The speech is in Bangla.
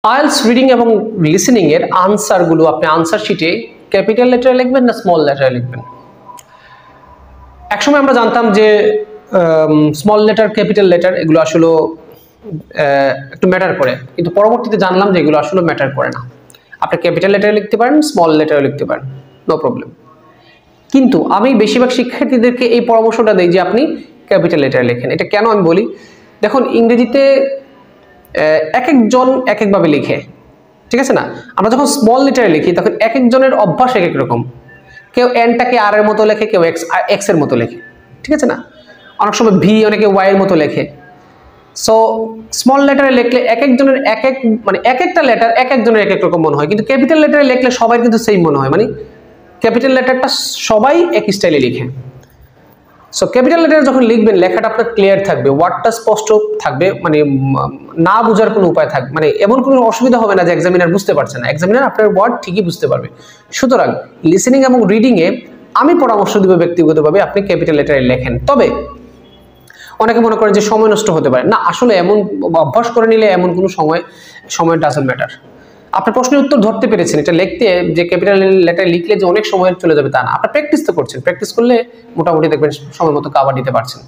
আইএলটিএস রিডিং এবং লিসেনিং এর আনসারগুলো আপনি আনসার শিটে ক্যাপিটাল লেটারে লিখবেন না স্মল লেটারে লিখবেন। একসময় আমরা জানতাম যে স্মল লেটার ক্যাপিটাল লেটার এগুলো আসলে একটু ম্যাটার করে, কিন্তু পরবর্তীতে জানলাম যে এগুলো আসলে ম্যাটার করে না। আপনি ক্যাপিটাল লেটারে লিখতে পারেন, স্মল লেটারে লিখতে পারেন, নো প্রবলেম। কিন্তু আমি বেশিরভাগ শিক্ষার্থীদেরকে এই পরামর্শটা দিই যে আপনি ক্যাপিটাল লেটারে লেখেন। এটা কেন আমি বলি, দেখুন ইংরেজিতে এক একজন এক একভাবে লিখে, ঠিক আছে না? আমরা যখন স্মল লেটারে লিখি তখন এক একজনের অভ্যাস এক এক রকম। কেউ এনটাকে আর এর মতো লেখে, কেউ এক্স এর মতো লেখে, ঠিক আছে না? অনেক সময় ভি অনেকে ওয়াই এর মতো লেখে। সো স্মল লেটারে লিখলে এক একজনের এক এক মানে এক একটা লেটার এক একজনের এক এক রকম মনে হয়, কিন্তু ক্যাপিটাল লেটারে লিখলে সবাই কিন্তু সেম মনে হয়, মানে ক্যাপিটাল লেটারটা সবাই এক স্টাইলে লিখে। সো ক্যাপিটাল লেটারে যখন লিখবেন লেখাটা আপনার ক্লিয়ার থাকবে, ওয়ার্ডটা স্পষ্ট থাকবে, মানে না বোঝার কোনো উপায় থাকবে, মানে এমন কোনো অসুবিধা হবে না যে এক্সামিনার বুঝতে পারছে না। এক্সামিনার আপনার ওয়ার্ড ঠিকই বুঝতে পারবে। সুতরাং লিসেনিং এবং রিডিংয়ে আমি পরামর্শ দেব ব্যক্তিগতভাবে আপনি ক্যাপিটাল লেটারে লেখেন। তবে অনেকে মনে করেন যে সময় নষ্ট হতে পারে, না আসলে এমন অভ্যাস করে নিলে এমন কোনো সময় ডাজন্ট ম্যাটার। আপনার প্রশ্নের উত্তর ধরতে পেরেছেন, এটা লিখতে যে ক্যাপিটাল লেটারে লিখলে যে অনেক সময় চলে যাবে তা না। আপনার প্র্যাকটিস তো করছেন, প্র্যাকটিস করলে মোটামুটি দেখবেন সময় মতো কভার দিতে পারছেন।